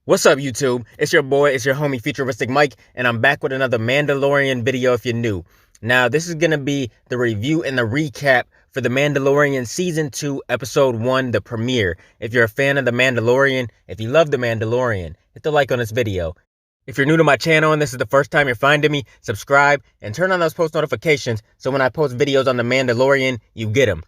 What's up, YouTube? It's your boy, it's your homie Futuristic Mike, and I'm back with another Mandalorian video if you're new. Now, this is going to be the review and the recap for The Mandalorian Season 2, Episode 1, the premiere. If you're a fan of The Mandalorian, if you love The Mandalorian, hit the like on this video. If you're new to my channel and this is the first time you're finding me, subscribe and turn on those post notifications so when I post videos on The Mandalorian, you get them.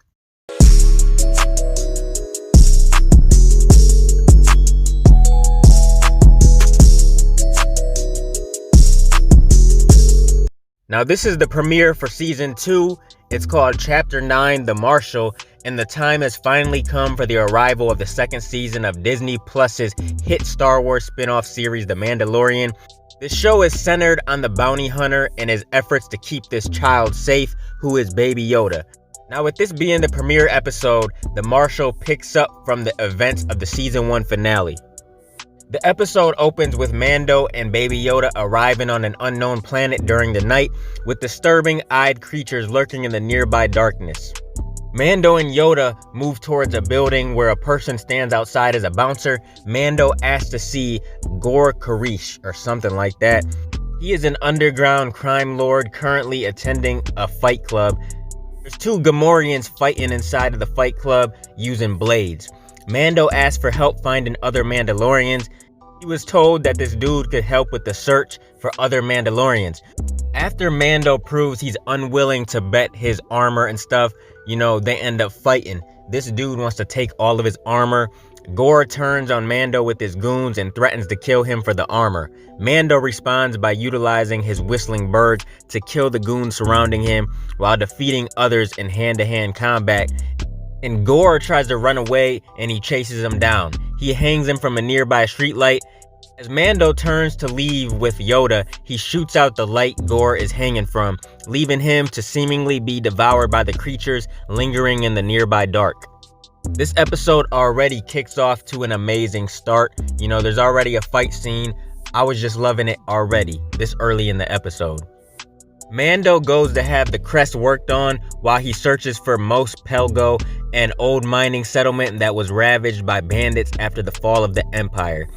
Now, this is the premiere for Season 2. It's called Chapter 9, The Marshal, and the time has finally come for the arrival of the second season of Disney Plus's hit Star Wars spin-off series, The Mandalorian. This show is centered on the bounty hunter and his efforts to keep this child safe, who is Baby Yoda. Now, with this being the premiere episode, The Marshal picks up from the events of the Season 1 finale. The episode opens with Mando and Baby Yoda arriving on an unknown planet during the night, with disturbing-eyed creatures lurking in the nearby darkness. Mando and Yoda move towards a building where a person stands outside as a bouncer. Mando asks to see Gor Karish, or something like that. He is an underground crime lord currently attending a fight club. There's two Gamorreans fighting inside of the fight club using blades. Mando asks for help finding other Mandalorians. He was told that this dude could help with the search for other Mandalorians. After Mando proves he's unwilling to bet his armor and stuff, they end up fighting. This dude wants to take all of his armor. Gor turns on Mando with his goons and threatens to kill him for the armor. Mando responds by utilizing his whistling bird to kill the goons surrounding him while defeating others in hand-to-hand combat. And Gor tries to run away and he chases him down. He hangs him from a nearby streetlight. As Mando turns to leave with Yoda, he shoots out the light Gor is hanging from, leaving him to seemingly be devoured by the creatures lingering in the nearby dark. This episode already kicks off to an amazing start. There's already a fight scene. I was just loving it already, this early in the episode. Mando goes to have the crest worked on while he searches for Mos Pelgo, an old mining settlement that was ravaged by bandits after the fall of the Empire.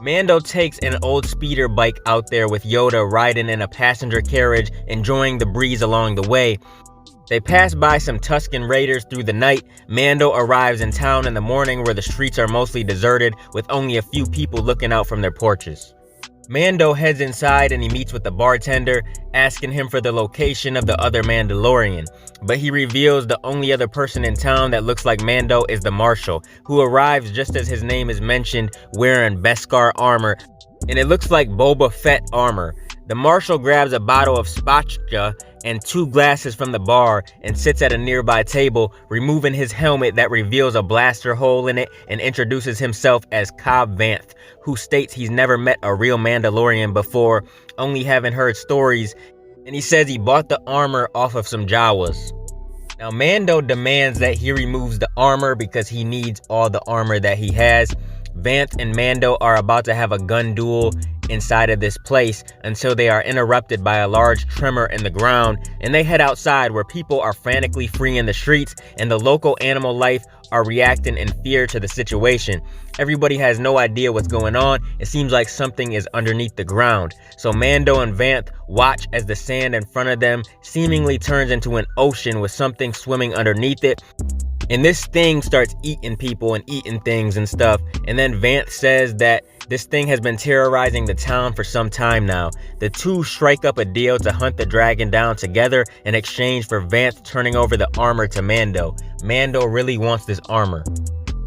Mando takes an old speeder bike out there with Yoda riding in a passenger carriage, enjoying the breeze along the way. They pass by some Tusken Raiders through the night. Mando arrives in town in the morning where the streets are mostly deserted with only a few people looking out from their porches. Mando heads inside and he meets with the bartender, asking him for the location of the other Mandalorian. But he reveals the only other person in town that looks like Mando is the Marshal, who arrives just as his name is mentioned, wearing Beskar armor, and it looks like Boba Fett armor. The Marshal grabs a bottle of Spotchka and two glasses from the bar and sits at a nearby table, removing his helmet that reveals a blaster hole in it and introduces himself as Cobb Vanth, who states he's never met a real Mandalorian before, only having heard stories, and he says he bought the armor off of some Jawas. Now, Mando demands that he removes the armor because he needs all the armor that he has. Vanth and Mando are about to have a gun duel inside of this place until they are interrupted by a large tremor in the ground, and they head outside where people are frantically freeing the streets and the local animal life are reacting in fear to the situation. Everybody has no idea what's going on. It seems like something is underneath the ground. So Mando and Vanth watch as the sand in front of them seemingly turns into an ocean with something swimming underneath it. And this thing starts eating people and eating things and stuff. And then Vanth says that this thing has been terrorizing the town for some time now. The two strike up a deal to hunt the dragon down together in exchange for Vanth turning over the armor to Mando. Mando really wants this armor.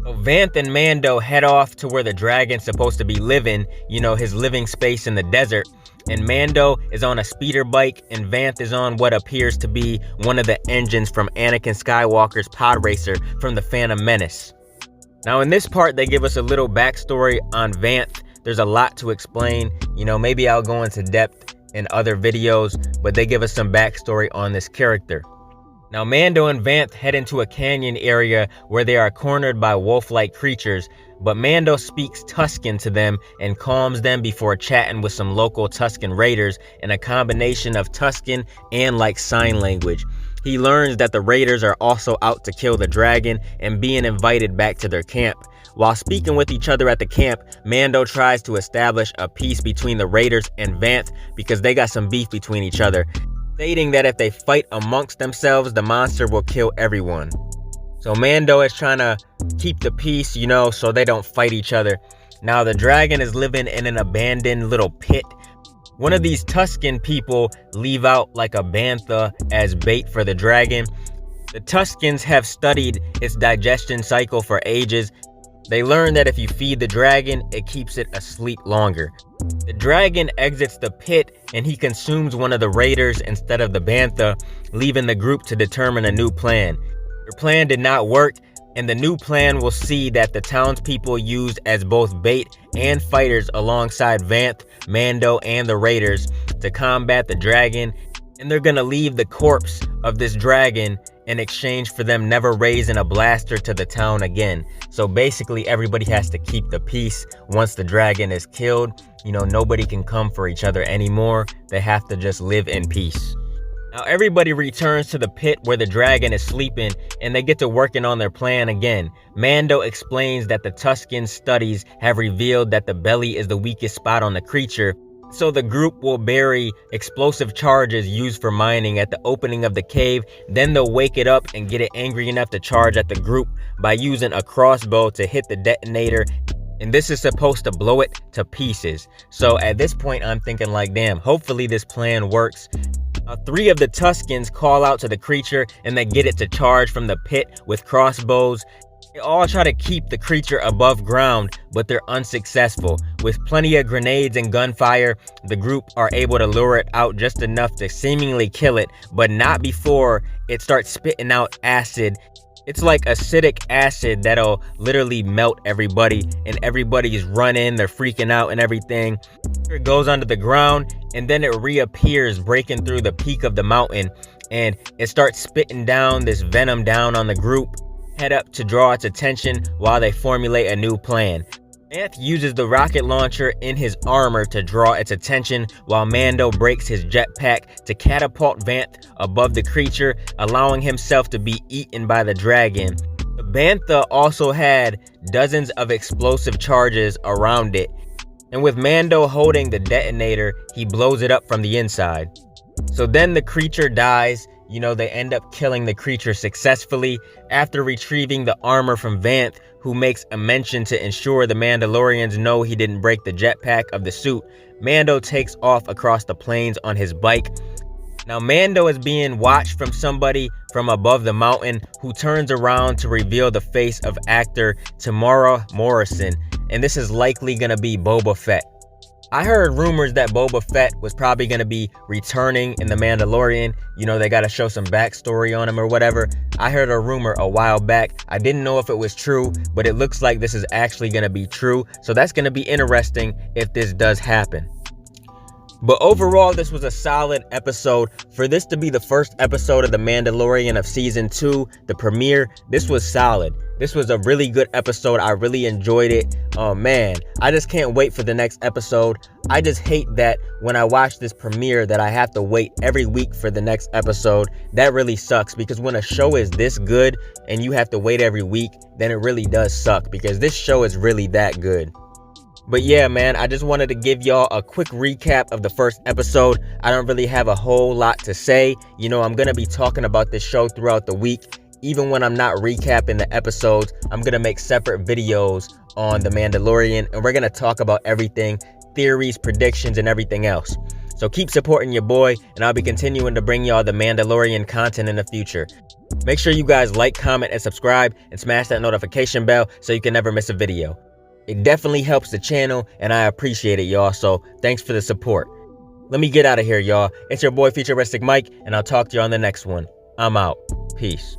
So Vanth and Mando head off to where the dragon's supposed to be living, his living space in the desert. And Mando is on a speeder bike and Vanth is on what appears to be one of the engines from Anakin Skywalker's pod racer from The Phantom Menace. Now, in this part, they give us a little backstory on Vanth. There's a lot to explain. Maybe I'll go into depth in other videos, but they give us some backstory on this character. Now, Mando and Vanth head into a canyon area where they are cornered by wolf-like creatures. but Mando speaks Tusken to them and calms them before chatting with some local Tusken raiders in a combination of Tusken and like sign language. He learns that the raiders are also out to kill the dragon and being invited back to their camp. While speaking with each other at the camp, Mando tries to establish a peace between the raiders and Vanth because they got some beef between each other, stating that if they fight amongst themselves, the monster will kill everyone. So Mando is trying to keep the peace, so they don't fight each other. Now the dragon is living in an abandoned little pit. One of these Tusken people leave out like a bantha as bait for the dragon. The Tuskens have studied its digestion cycle for ages. They learn that if you feed the dragon, it keeps it asleep longer. The dragon exits the pit and he consumes one of the raiders instead of the bantha, leaving the group to determine a new plan. Their plan did not work, and the new plan will see that the townspeople used as both bait and fighters alongside Vanth, Mando, and the raiders to combat the dragon, and they're gonna leave the corpse of this dragon in exchange for them never raising a blaster to the town again. So basically everybody has to keep the peace. Once the dragon is killed, nobody can come for each other anymore. They have to just live in peace. Now everybody returns to the pit where the dragon is sleeping, and they get to working on their plan again. Mando explains that the Tusken studies have revealed that the belly is the weakest spot on the creature, so the group will bury explosive charges used for mining at the opening of the cave. Then they'll wake it up and get it angry enough to charge at the group by using a crossbow to hit the detonator, and this is supposed to blow it to pieces. So at this point I'm thinking like, damn, hopefully this plan works. 3 of the Tuskens call out to the creature and they get it to charge from the pit with crossbows. They all try to keep the creature above ground, but they're unsuccessful. With plenty of grenades and gunfire, the group are able to lure it out just enough to seemingly kill it, but not before it starts spitting out acid. It's like acidic acid that'll literally melt everybody, and everybody's running, they're freaking out and everything. It goes under the ground and then it reappears, breaking through the peak of the mountain, and it starts spitting down this venom down on the group. Head up to draw its attention while they formulate a new plan. Vanth uses the rocket launcher in his armor to draw its attention, while Mando breaks his jetpack to catapult Vanth above the creature, allowing himself to be eaten by the dragon. The bantha also had dozens of explosive charges around it, and with Mando holding the detonator, he blows it up from the inside. So then the creature dies. They end up killing the creature successfully after retrieving the armor from Vanth, who makes a mention to ensure the Mandalorians know he didn't break the jetpack of the suit. Mando takes off across the plains on his bike. Now Mando is being watched from somebody from above the mountain, who turns around to reveal the face of actor Tamara Morrison, and this is likely gonna be Boba Fett. I heard rumors that Boba Fett was probably going to be returning in The Mandalorian. They got to show some backstory on him or whatever. I heard a rumor a while back. I didn't know if it was true, but it looks like this is actually going to be true. So that's going to be interesting if this does happen. But overall, this was a solid episode. For this to be the first episode of The Mandalorian of Season 2, the premiere, this was solid. This was a really good episode. I really enjoyed it. Oh man, I just can't wait for the next episode. I just hate that when I watch this premiere that I have to wait every week for the next episode. That really sucks, because when a show is this good and you have to wait every week, then it really does suck, because this show is really that good. But yeah, man, I just wanted to give y'all a quick recap of the first episode. I don't really have a whole lot to say. I'm going to be talking about this show throughout the week. Even when I'm not recapping the episodes, I'm going to make separate videos on The Mandalorian, and we're going to talk about everything, theories, predictions, and everything else. So keep supporting your boy, and I'll be continuing to bring y'all The Mandalorian content in the future. Make sure you guys like, comment, and subscribe, and smash that notification bell so you can never miss a video. It definitely helps the channel, and I appreciate it, y'all, so thanks for the support. Let me get out of here, y'all. It's your boy, FuturisticMike, and I'll talk to you on the next one. I'm out. Peace.